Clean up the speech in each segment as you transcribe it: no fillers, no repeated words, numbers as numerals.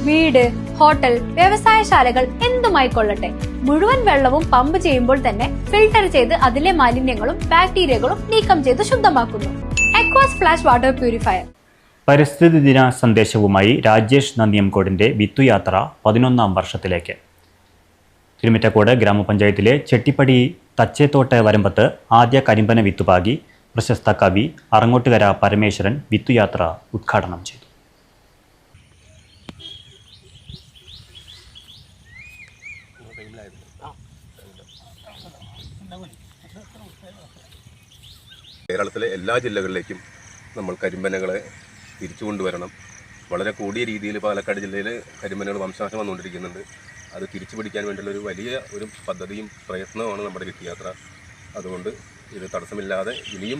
വീട്, ഹോട്ടൽ, വ്യവസായശാലകൾ എന്തുമായിക്കൊള്ളട്ടെ, മുഴുവൻ വെള്ളവും പമ്പ് ചെയ്യുമ്പോൾ തന്നെ ഫിൽട്ടർ ചെയ്ത് അതിലെ മാലിന്യങ്ങളും ബാക്ടീരിയകളും നീക്കം ചെയ്ത് ശുദ്ധമാക്കുന്നു. അക്വാസ് ഫ്ലാഷ് വാട്ടർ പ്യൂരിഫയർ. പരിസ്ഥിതി ദിന സന്ദേശവുമായി രാജേഷ് നന്ദിയംകോടിന്റെ വിത്തുയാത്ര 11ാം വർഷത്തിലേക്ക്. തിരുമിറ്റക്കോട് ഗ്രാമപഞ്ചായത്തിലെ ചെട്ടിപ്പടി തച്ചേത്തോട്ട് വരമ്പത്ത് ആദ്യ കരിമ്പന വിത്തുപാകി പ്രശസ്ത കവി അറങ്ങോട്ടുകര പരമേശ്വരൻ വിത്തുയാത്ര ഉദ്ഘാടനം ചെയ്തു. കേരളത്തിലെ എല്ലാ ജില്ലകളിലേക്കും നമ്മൾ കരിമ്പനകളെ തിരിച്ചു കൊണ്ടുവരണം. വളരെ കൂടിയ രീതിയിൽ പാലക്കാട് ജില്ലയിൽ കരിമ്പനകൾ വംശനാശം വന്നുകൊണ്ടിരിക്കുന്നുണ്ട്. അത് തിരിച്ചു പിടിക്കാൻ വേണ്ടിയുള്ള വലിയ പദ്ധതിയും പ്രയത്നവുമാണ് നമ്മുടെ വിത്തുയാത്ര. അതുകൊണ്ട് ഇത് തടസ്സമില്ലാതെ ഇനിയും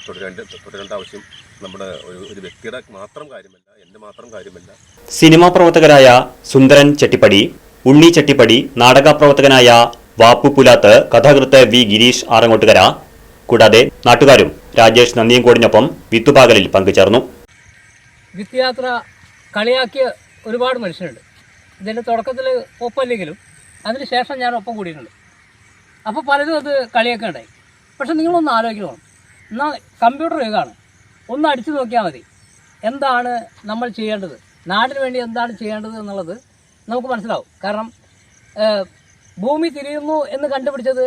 തുടരേണ്ട ആവശ്യം നമ്മുടെ ഒരു വ്യക്തിയുടെ മാത്രം കാര്യമല്ല, എൻ്റെ മാത്രം കാര്യമല്ല. സിനിമാ പ്രവർത്തകരായ സുന്ദരൻ ചെട്ടിപ്പടി, ഉണ്ണി ചെട്ടിപ്പടി, നാടക പ്രവർത്തകനായ വാപ്പു പുലാത്ത്, കഥാകൃത്ത് വി ഗിരീഷ് ആറങ്ങോട്ടുകര കൂടാതെ നാട്ടുകാരും രാജേഷ് നന്ദിയംകോടിനൊപ്പം വിത്തുപാകലിൽ പങ്കുചേർന്നു. വിത്തുയാത്ര കളിയാക്കിയ ഒരുപാട് മനുഷ്യരുണ്ട്. ഇതിൻ്റെ തുടക്കത്തിൽ ഒപ്പല്ലെങ്കിലും അതിനുശേഷം ഞാൻ ഒപ്പം കൂടിയിട്ടുണ്ട്. അപ്പോൾ പലരും അത് കളിയൊക്കെ ഉണ്ടായി. പക്ഷെ നിങ്ങളൊന്ന് ആലോചിക്കണം, എന്നാൽ കമ്പ്യൂട്ടർ യുഗമാണ്, ഒന്ന് അടിച്ചു നോക്കിയാൽ മതി എന്താണ് നമ്മൾ ചെയ്യേണ്ടത്, നാടിന് വേണ്ടി എന്താണ് ചെയ്യേണ്ടത് എന്നുള്ളത് നമുക്ക് മനസ്സിലാവും. കാരണം ഭൂമി തിരിയുന്നു എന്ന് കണ്ടുപിടിച്ചത്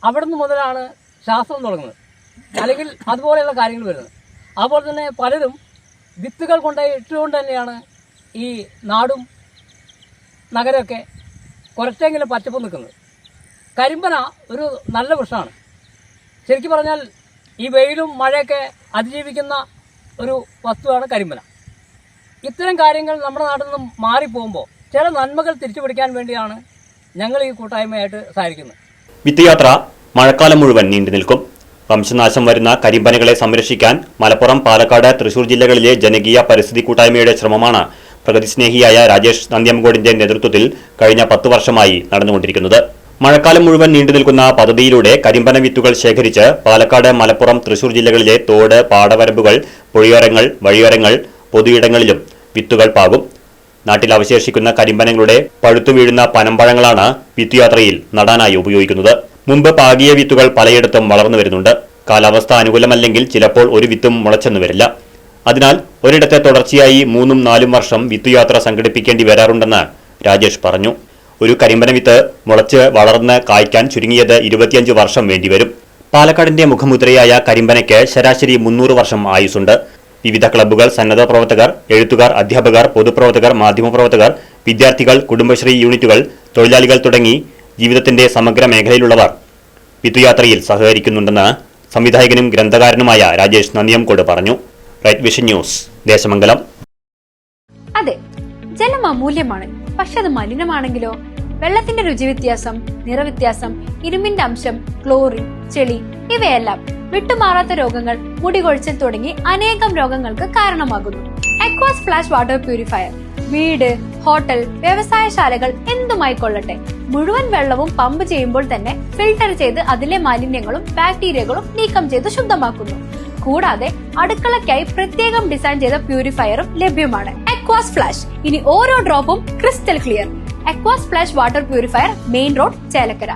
അവിടുന്ന് മുതലാണ് ശാസ്ത്രം തുടങ്ങുന്നത്, അല്ലെങ്കിൽ അതുപോലെയുള്ള കാര്യങ്ങൾ വരുന്നത്. അതുപോലെ തന്നെ പലരും വിത്തുകൾ ഇട്ടുകൊണ്ട് തന്നെയാണ് ഈ നാടും നഗരമൊക്കെ കുറച്ചെങ്കിലും പച്ചപ്പ് നിൽക്കുന്നത്. കരിമ്പന ഒരു നല്ല വൃക്ഷമാണ്. ശരിക്കും പറഞ്ഞാൽ ഈ വെയിലും മഴയൊക്കെ അതിജീവിക്കുന്ന ഒരു വസ്തുവാണ് കരിമ്പന. ഇത്തരം കാര്യങ്ങൾ നമ്മുടെ നാട്ടിൽ നിന്നും മാറിപ്പോകുമ്പോൾ ചില നന്മകൾ തിരിച്ചു പിടിക്കാൻ വേണ്ടിയാണ് ഞങ്ങൾ ഈ കൂട്ടായ്മയായിട്ട് സഹായിക്കുന്നത്. വിത്തുയാത്ര മഴക്കാലം മുഴുവൻ നീണ്ടു നിൽക്കും. വംശനാശം വരുന്ന കരിമ്പനകളെ സംരക്ഷിക്കാൻ മലപ്പുറം, പാലക്കാട്, തൃശൂർ ജില്ലകളിലെ ജനകീയ പരിസ്ഥിതി കൂട്ടായ്മയുടെ ശ്രമമാണ് പ്രകൃതിസ്നേഹിയായ രാജേഷ് നന്ദിയംകോടിന്റെ നേതൃത്വത്തിൽ കഴിഞ്ഞ 10 വർഷമായി നടന്നുകൊണ്ടിരിക്കുന്നത്. മഴക്കാലം മുഴുവൻ നീണ്ടു നിൽക്കുന്ന പദ്ധതിയിലൂടെ കരിമ്പന വിത്തുകൾ ശേഖരിച്ച് പാലക്കാട്, മലപ്പുറം, തൃശൂർ ജില്ലകളിലെ തോട്, പാടവരമ്പുകൾ, പുഴയോരങ്ങൾ, വഴിയോരങ്ങൾ, പൊതുയിടങ്ങളിലും വിത്തുകൾ പാകും. നാട്ടിൽ അവശേഷിക്കുന്ന കരിമ്പനങ്ങളുടെ പഴുത്തു വീഴുന്ന പനമ്പഴങ്ങളാണ് വിത്തുയാത്രയിൽ നടാനായി ഉപയോഗിക്കുന്നത്. മുമ്പ് പാകിയ വിത്തുകൾ പലയിടത്തും വളർന്നു വരുന്നുണ്ട്. കാലാവസ്ഥ അനുകൂലമല്ലെങ്കിൽ ചിലപ്പോൾ ഒരു വിത്തും മുളച്ചെന്നു വരില്ല. അതിനാൽ ഒരിടത്തെ തുടർച്ചയായി 3-4 വർഷം വിത്തുയാത്ര സംഘടിപ്പിക്കേണ്ടി വരാറുണ്ടെന്ന് രാജേഷ് പറഞ്ഞു. ഒരു കരിമ്പന വിത്ത് മുളച്ച് വളർന്ന് കായ്ക്കാൻ ചുരുങ്ങിയത് 25 വർഷം വേണ്ടിവരും. പാലക്കാടിന്റെ മുഖമുദ്രയായ കരിമ്പനയ്ക്ക് ശരാശരി 300 വർഷം ആയുസ്സുണ്ട്. വിവിധ ക്ലബ്ബുകൾ, സന്നദ്ധ പ്രവർത്തകർ, എഴുത്തുകാർ, അധ്യാപകർ, പൊതുപ്രവർത്തകർ, മാധ്യമപ്രവർത്തകർ, വിദ്യാർത്ഥികൾ, കുടുംബശ്രീ യൂണിറ്റുകൾ, തൊഴിലാളികൾ തുടങ്ങി ജീവിതത്തിന്റെ സമഗ്ര മേഖലയിലുള്ളവർ വിത്തുയാത്രയിൽ സഹകരിക്കുന്നുണ്ടെന്ന് സംവിധായകനും ഗ്രന്ഥകാരനുമായ രാജേഷ് നന്ദിയംകോട് പറഞ്ഞു. Right Vision News, Deshamangalam. അതെ, ജലം അമൂല്യമാണ്. പക്ഷെ അത് മലിനമാണെങ്കിലോ? വെള്ളത്തിന്റെ രുചി വ്യത്യാസം, നിറവ്യത്യാസം, ഇരുമ്പിന്റെ അംശം, ക്ലോറിൻ, ചെളി ഇവയെല്ലാം വിട്ടുമാറാത്ത രോഗങ്ങൾ, മുടികൊഴിച്ചിൽ തുടങ്ങി അനേകം രോഗങ്ങൾക്ക് കാരണമാകുന്നു. അക്വാസ് ഫ്ലാഷ് വാട്ടർ പ്യൂരിഫയർ. വീട്, ഹോട്ടൽ, വ്യവസായശാലകൾ എന്തുമായിക്കൊള്ളട്ടെ, മുഴുവൻ വെള്ളവും പമ്പ് ചെയ്യുമ്പോൾ തന്നെ ഫിൽട്ടർ ചെയ്ത് അതിലെ മാലിന്യങ്ങളും ബാക്ടീരിയകളും നീക്കം ചെയ്ത് ശുദ്ധമാക്കുന്നു. കൂടാതെ അടുക്കളയ്ക്കായി പ്രത്യേകം ഡിസൈൻ ചെയ്ത പ്യൂരിഫയറും ലഭ്യമാണ്. അക്വാസ് ഫ്ലാഷ്, ഇനി ഓരോ ഡ്രോപ്പും crystal clear. Aquas flash water purifier, main road, Chelakkara.